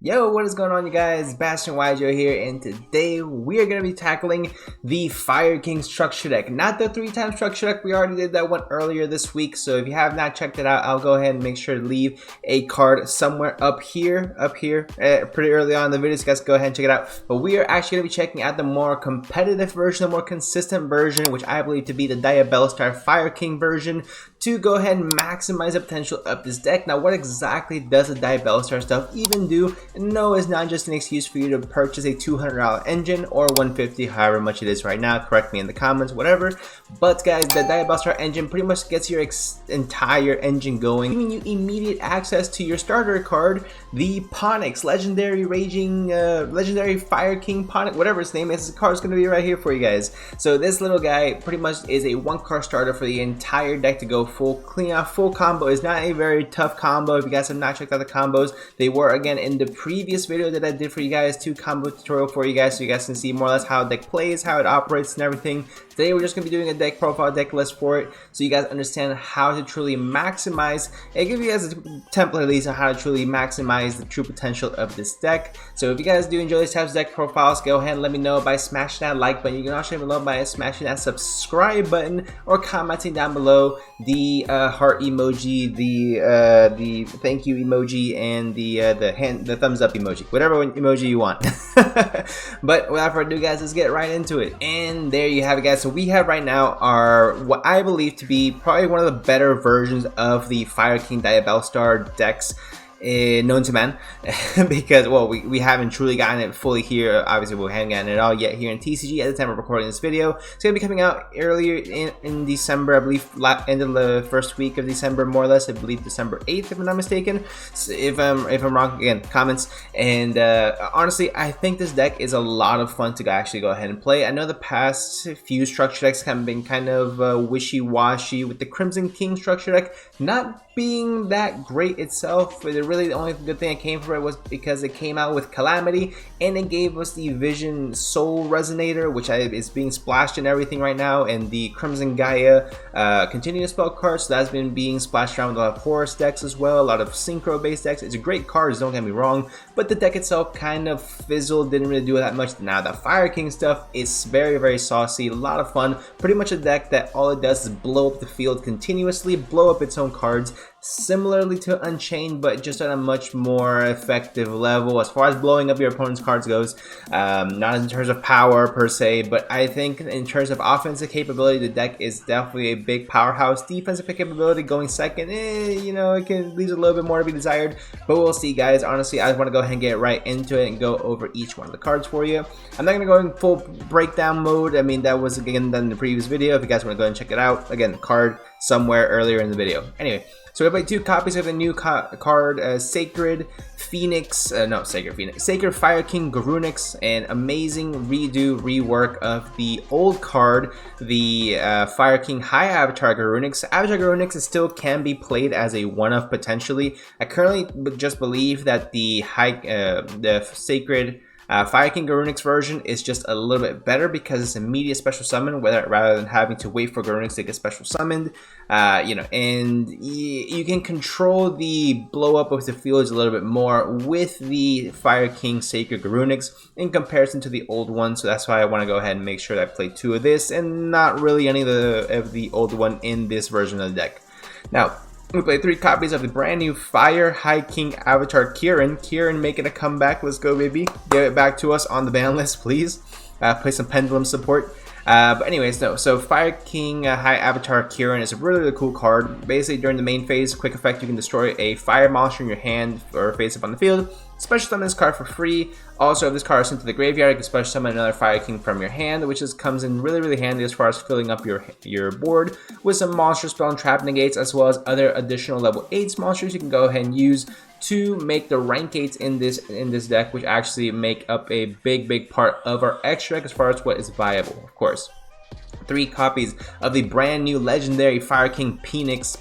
Yo, what is going on, you guys? BashtianYgo here, and today we are going to be tackling the Fire King structure deck. Not the 3-time structure deck, we already did that one earlier this week, so if you have not checked it out, I'll go ahead and make sure to leave a card somewhere up here, pretty early on in the video, so you guys go ahead and check it out. But we are actually going to be checking out the more competitive version, the more consistent version, which I believe to be the Diabellstar Fire King version, to go ahead and maximize the potential of this deck. Now, what exactly does the Diabellstar stuff even do? No, it's not just an excuse for you to purchase a $200 engine or $150, however much it is right now. Correct me in the comments, whatever. But guys, the Diabellstar engine pretty much gets your entire engine going, giving you immediate access to your starter card, the Ponix, legendary Fire King Ponix, whatever its name is. The card's gonna be right here for you guys. So this little guy pretty much is a one-card starter for the entire deck to go full clean out, full combo. Is not a very tough combo. If you guys have not checked out the combos, they were again in the previous video that I did for you guys, 2 combo tutorial for you guys, so you guys can see more or less how the deck plays, how it operates, and everything. Today we're just going to be doing a deck profile, deck list for it, so you guys understand how to truly maximize, and give you guys a template at least on how to truly maximize the true potential of this deck. So if you guys do enjoy these types of deck profiles, go ahead and let me know by smashing that like button. You can also let me know by smashing that subscribe button or commenting down below the heart emoji, the thank you emoji, and the thumbs up emoji, whatever emoji you want. But without further ado, guys, let's get right into it. And there you have it, guys. So we have right now are what I believe to be probably one of the better versions of the Fire King Diabellstar decks known to man, because well, we haven't truly gotten it fully here. Obviously we haven't gotten it all yet here in TCG at the time of recording this video. It's gonna be coming out earlier in December, I believe, end of the first week of December, more or less. I believe December 8th, if I'm not mistaken. So if I'm wrong, again, comments. And honestly, I think this deck is a lot of fun to actually go ahead and play. I know the past few structure decks have been kind of wishy-washy, with the Crimson King structure deck not being that great itself. Really the only good thing that came from it was because it came out with Calamity, and it gave us the Vision Soul Resonator, which is being splashed in everything right now, and the Crimson Gaia continuous spell card, so that's been being splashed around with a lot of Horus decks as well, a lot of Synchro based decks. It's a great card, don't get me wrong, but the deck itself kind of fizzled, didn't really do that much. Now the Fire King stuff is very saucy, a lot of fun, pretty much a deck that all it does is blow up the field continuously, blow up its own cards, similarly to Unchained, but just at a much more effective level as far as blowing up your opponent's cards goes. Not in terms of power per se, but I think in terms of offensive capability, the deck is definitely a big powerhouse. Defensive capability going second, you know, it can leave a little bit more to be desired, but we'll see, guys. Honestly, I want to go ahead and get right into it and go over each one of the cards for you. I'm not going to go in full breakdown mode. I mean, that was again done in the previous video. If you guys want to go and check it out, again, card somewhere earlier in the video. Anyway, so we have like 2 copies of the new card, Sacred Fire King Garunix, an amazing rework of the old card, the Fire King High Avatar Garunix. Avatar Garunix still can be played as a one-of potentially. I currently just believe that the Sacred Fire King Garunix version is just a little bit better because it's immediate special summon, rather than having to wait for Garunix to get special summoned. You know, and you can control the blow up of the fields a little bit more with the Fire King Sacred Garunix in comparison to the old one. So that's why I want to go ahead and make sure that I play 2 of this and not really any of the old one in this version of the deck. Now, we play 3 copies of the brand new Fire High King Avatar Kieran. Kieran making a comeback. Let's go, baby. Get it back to us on the ban list, please. Play some Pendulum support. But anyways, no. So Fire King High Avatar Kieran is a really cool card. Basically, during the main phase, quick effect, you can destroy a fire monster in your hand or face up on the field. Special summon this card for free. Also, if this card is sent to the graveyard, you can special summon another Fire King from your hand, which comes in really handy as far as filling up your board with some monster spell and trap negates, as well as other additional level 8 monsters you can go ahead and use to make the rank 8s in this deck, which actually make up a big part of our extra deck as far as what is viable, of course. 3 copies of the brand new legendary Fire King Ponix,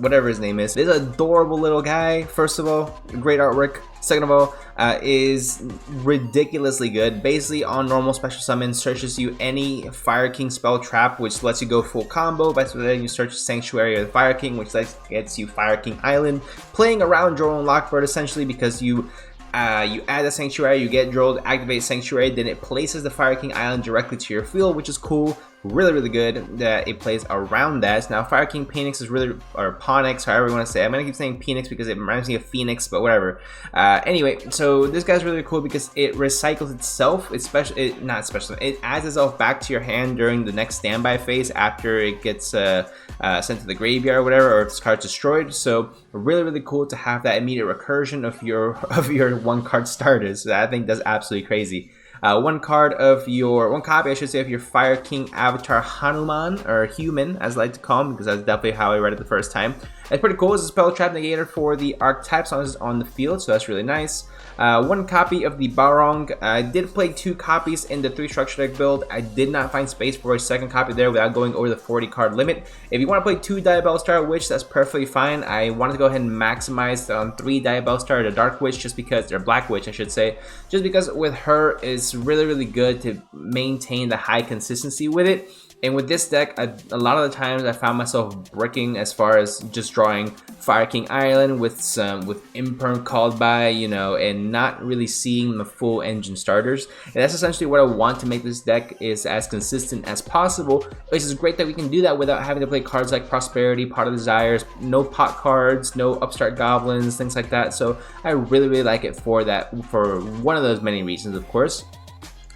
whatever his name is. This adorable little guy, first of all, great artwork. Second of all, is ridiculously good. Basically, on normal special summon, searches you any Fire King spell trap, which lets you go full combo. By then you search Sanctuary of the Fire King, which gets you Fire King Island, playing around Jordan Lockbird essentially, because you You add the Sanctuary, you get Droll to activate Sanctuary, then it places the Fire King Island directly to your field, which is cool. Really good that it plays around that. Now Fire King Phoenix is really, or Ponix, however you want to say. I'm gonna keep saying Phoenix because it reminds me of Phoenix, but whatever. Anyway, so this guy's really cool because it recycles itself. It adds itself back to your hand during the next standby phase after it gets sent to the graveyard or whatever, or if this card's destroyed. So really cool to have that immediate recursion of your one card starters. So I think that's absolutely crazy. One copy, I should say, of your Fire King avatar Hanuman, or Human, as I like to call him, because that's definitely how I read it the first time. It's pretty cool. It's a spell trap negator for the archetypes on the field, so that's really nice. One copy of the Barong. I did play 2 copies in the 3 structure deck build. I did not find space for a second copy there without going over the 40 card limit. If you want to play 2 Diabellstar Witch, that's perfectly fine. I wanted to go ahead and maximize on 3 Diabellstar, the Dark Witch, just because, or Black Witch I should say, just because with her it's really good to maintain the high consistency with it. And with this deck, a lot of the times I found myself bricking as far as just drawing Fire King Island with Imperm called by, you know, and not really seeing the full engine starters. And that's essentially what I want to make this deck is as consistent as possible, which is great that we can do that without having to play cards like Prosperity, Pot of Desires, no pot cards, no Upstart Goblins, things like that. So I really like it for that, for one of those many reasons, of course.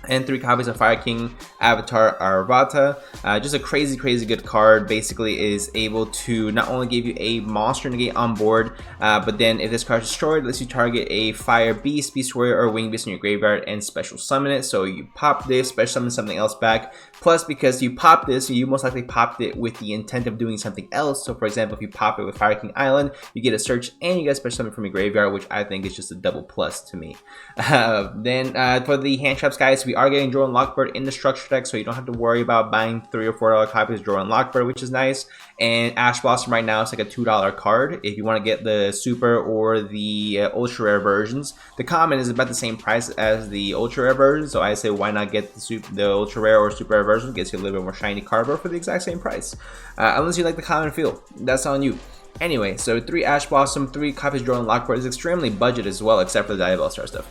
And 3 copies of Fire King Avatar Arvata. Just a crazy good card. Basically is able to not only give you a monster negate on board, but then if this card is destroyed, it lets you target a Fire Beast, Beast Warrior, or Winged Beast in your graveyard and special summon it. So you pop this, special summon something else back. Plus, because you pop this, you most likely popped it with the intent of doing something else. So for example, if you pop it with Fire King Island, you get a search and you get a special summon from your graveyard, which I think is just a double plus to me. Then for the hand traps, guys, we are getting Droll and Lockbird in the structure deck, so you don't have to worry about buying $3 or $4 copies of Droll and Lockbird, which is nice. And Ash Blossom right now is like a $2 card if you want to get the super or the ultra rare versions. The common is about the same price as the ultra rare version, so I say why not get the ultra rare or super rare version? Gets you a little bit more shiny cardboard for the exact same price. Unless you like the common feel, that's on you. Anyway, so 3 Ash Blossom, 3 copies of Droll and Lockbird is extremely budget as well, except for the Diabellstar stuff.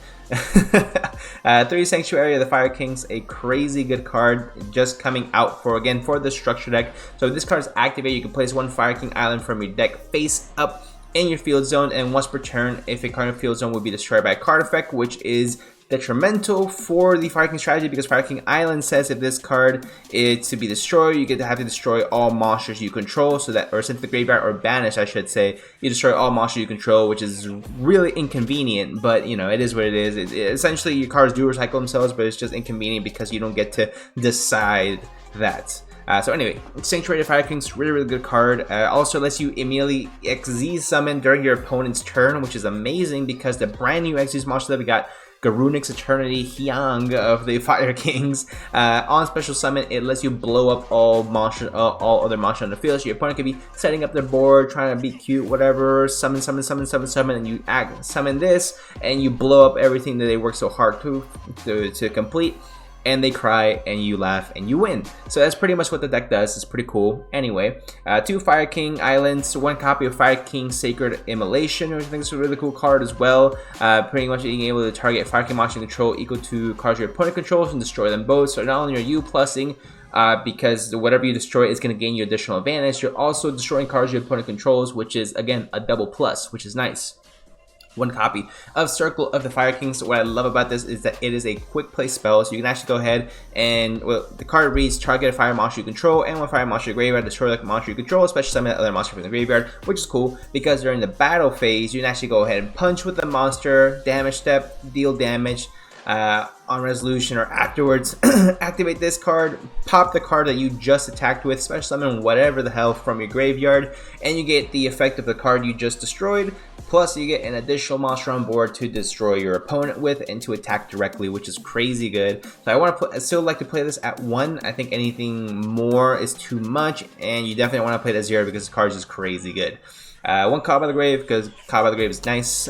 3 Sanctuary of the Fire Kings, a crazy good card just coming out for the structure deck. So if this card is activated, you can place 1 Fire King Island from your deck face up in your field zone, and once per turn, if a card in field zone would be destroyed by a card effect, which is detrimental for the Fire King strategy, because Fire King Island says if this card is to be destroyed, you get to have to destroy all monsters you control, so that, or sent to the graveyard, or banish I should say, you destroy all monsters you control, which is really inconvenient, but you know, it is what it is. Essentially your cards do recycle themselves, but it's just inconvenient because you don't get to decide that. So anyway, Sanctuary of Fire King's really good card. Also lets you immediately XZ summon during your opponent's turn, which is amazing because the brand new XZ monster that we got, Garunix Eternity Hyang of the Fire Kings, on special summon, it lets you blow up all other monsters on the field. So your opponent could be setting up their board, trying to be cute, whatever, summon, and you summon this, and you blow up everything that they work so hard to complete. And they cry, and you laugh, and you win. So that's pretty much what the deck does. It's pretty cool. Anyway, 2 Fire King Islands, 1 copy of Fire King Sacred Immolation, which I think is a really cool card as well. Pretty much being able to target Fire King monster control equal to cards your opponent controls and destroy them both. So not only are you plussing, because whatever you destroy is going to gain you additional advantage, you're also destroying cards your opponent controls, which is, again, a double plus, which is nice. 1 copy of Circle of the Fire Kings. What I love about this is that it is a quick play spell, so you can actually go ahead and, well, the card reads target a fire monster you control, and 1 fire monster in your graveyard, destroy the monster you control, especially summon other monster from the graveyard, which is cool because during the battle phase you can actually go ahead and punch with the monster, damage step, deal damage on resolution, or afterwards activate this card, pop the card that you just attacked with, special summon whatever the hell from your graveyard, and you get the effect of the card you just destroyed, plus you get an additional monster on board to destroy your opponent with and to attack directly, which is crazy good. So I still like to play this at 1. I think anything more is too much, and you definitely want to play it at 0 because the card is just crazy good. 1 Call by the Grave, because Call by the Grave is nice.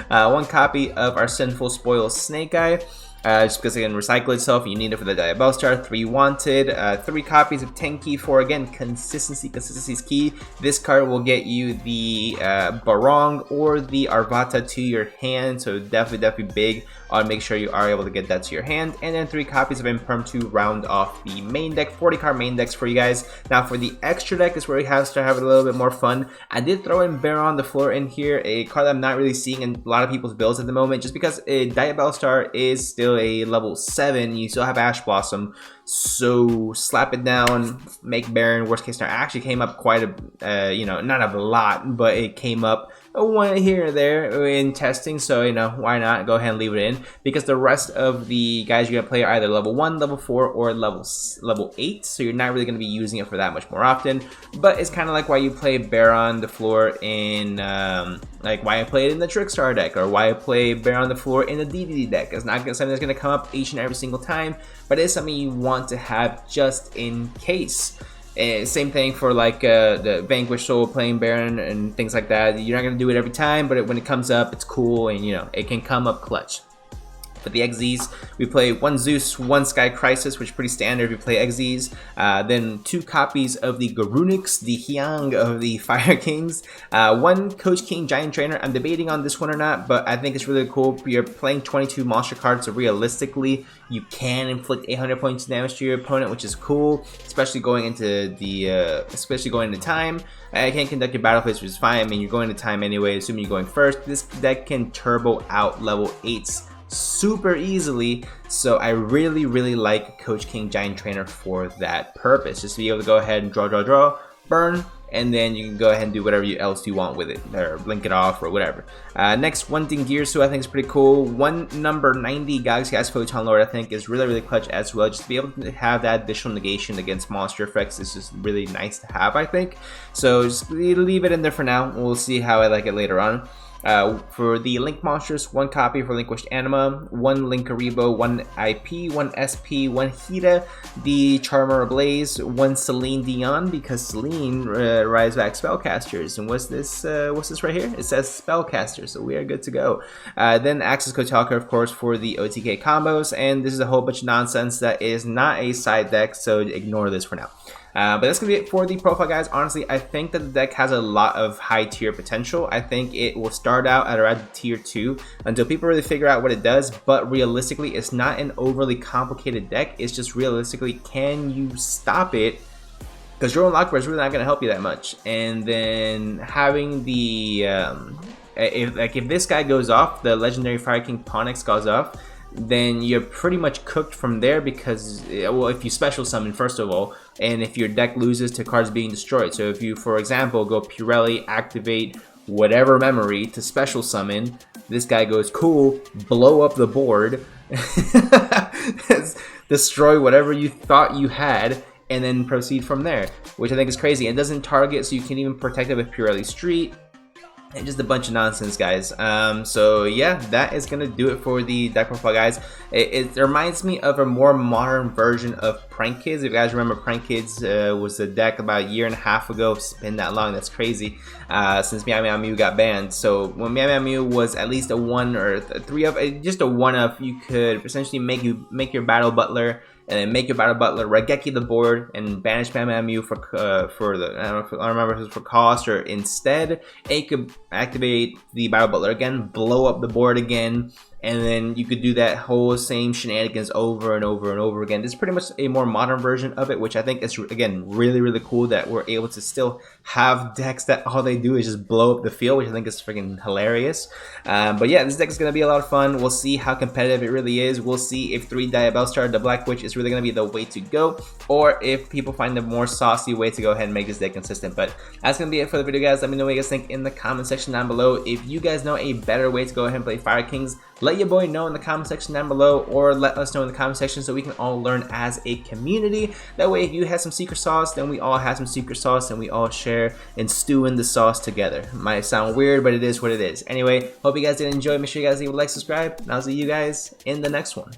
1 copy of our Sinful Spoil Snake Eye. just because it can recycle itself. You need it for the Diabellstar. 3 wanted. 3 copies of Tenki for, again, consistency. Consistency is key. This card will get you the Barong or the Arvata to your hand, so definitely big on make sure you are able to get that to your hand. And then 3 copies of Imperm to round off the main deck. 40 card main decks for you guys. Now for the extra deck is where we have to start having a little bit more fun. I did throw in Baron the Floor in here, a card that I'm not really seeing in a lot of people's builds at the moment, just because Diabellstar is still a level 7. You still have Ash Blossom, so slap it down, make Baron. Worst case scenario, actually came up quite a you know, not a lot, but it came up one here or there in testing, so you know, why not go ahead and leave it in, because the rest of the guys you're gonna play are either level 1, level 4, or level 8, so you're not really gonna be using it for that much more often. But it's kind of like why you play Baron the Floor in like why I play it in the Trickstar deck, or why I play Baron the Floor in the DDD deck. It's not something that's gonna come up each and every single time, but it's something you want to have just in case. And same thing for like the Vanquish Soul playing Baron and things like that. You're not gonna do it every time, but when it comes up, it's cool, and you know, it can come up clutch. For the XZs, we play 1 Zeus, 1 Sky Crisis, which is pretty standard if you play XZs. Then 2 copies of the Garunix, the Hyang of the Fire Kings. 1 Coach King Giant Trainer. I'm debating on this one or not, but I think it's really cool. You're playing 22 monster cards, so realistically, you can inflict 800 points of damage to your opponent, which is cool, especially going into time. I can't conduct your battle phase, which is fine. I mean, you're going to time anyway, assuming you're going first. This deck can turbo out level 8s super easily, so I really like Coach King Giant Trainer for that purpose, just to be able to go ahead and draw, burn, and then you can go ahead and do whatever else you want with it, or blink it off or whatever. Next, 1 Dingirsu I think is pretty cool. 1 number 90 Galaxy Gas Photon Lord I think is really clutch as well. Just to be able to have that additional negation against monster effects is just really nice to have, I think. So just leave it in there for now. We'll see how I like it later on. For the Link monsters, 1 copy for Relinquished Anima, 1 Linkaribo, 1 IP, 1 SP, 1 Hida, the Charmer Ablaze, 1 Celine Dion, because Celine rides back spellcasters. And what's this right here? It says spellcaster, so we are good to go. Then Axis Kotalka, of course, for the OTK combos, and this is a whole bunch of nonsense that is not a side deck, so ignore this for now. But that's going to be it for the profile, guys. Honestly, I think that the deck has a lot of high tier potential. I think it will start out at around tier 2 until people really figure out what it does, but realistically, it's not an overly complicated deck. It's just realistically, can you stop it? Because your own lock bar is really not going to help you that much. And then having the, if this guy goes off, the legendary Fire King Ponix goes off, then you're pretty much cooked from there, because, well, if you special summon first of all, and if your deck loses to cards being destroyed. So if you, for example, go Purelli, activate whatever memory to special summon, this guy goes cool, blow up the board, destroy whatever you thought you had, and then proceed from there, which I think is crazy. It doesn't target, so you can even protect it with Purelli Street. And just a bunch of nonsense, guys. So yeah, that is gonna do it for the deck profile, guys. It reminds me of a more modern version of Prank Kids. If you guys remember, Prank Kids was a deck about a year and a half ago. It's been that long, that's crazy. Since Meow Meow Mew got banned. So when Meow Meow Mew was at least a 1 or a 3 of, just a 1 of, you could essentially make your Battle Butler, and then make your Battle Butler Regeki the board and banish Meow Meow Mew for the, I don't remember if it was for cost, or instead it could activate the Battle Butler again, blow up the board again, and then you could do that whole same shenanigans over and over again. This is pretty much a more modern version of it, which I think is, again, really cool that we're able to still have decks that all they do is just blow up the field, which I think is freaking hilarious. But yeah, this deck is going to be a lot of fun. We'll see how competitive it really is. We'll see if 3 Diabellstar, the Black Witch, is really going to be the way to go, or if people find a more saucy way to go ahead and make this deck consistent. But that's going to be it for the video, guys. Let me know what you guys think in the comment section down below. If you guys know a better way to go ahead and play Fire Kings, let your boy know in the comment section down below, or let us know in the comment section so we can all learn as a community. That way, if you have some secret sauce, then we all have some secret sauce, and we all share and stew in the sauce together. Might sound weird, but it is what it is. Anyway, hope you guys did enjoy. Make sure you guys leave a like, subscribe, and I'll see you guys in the next one.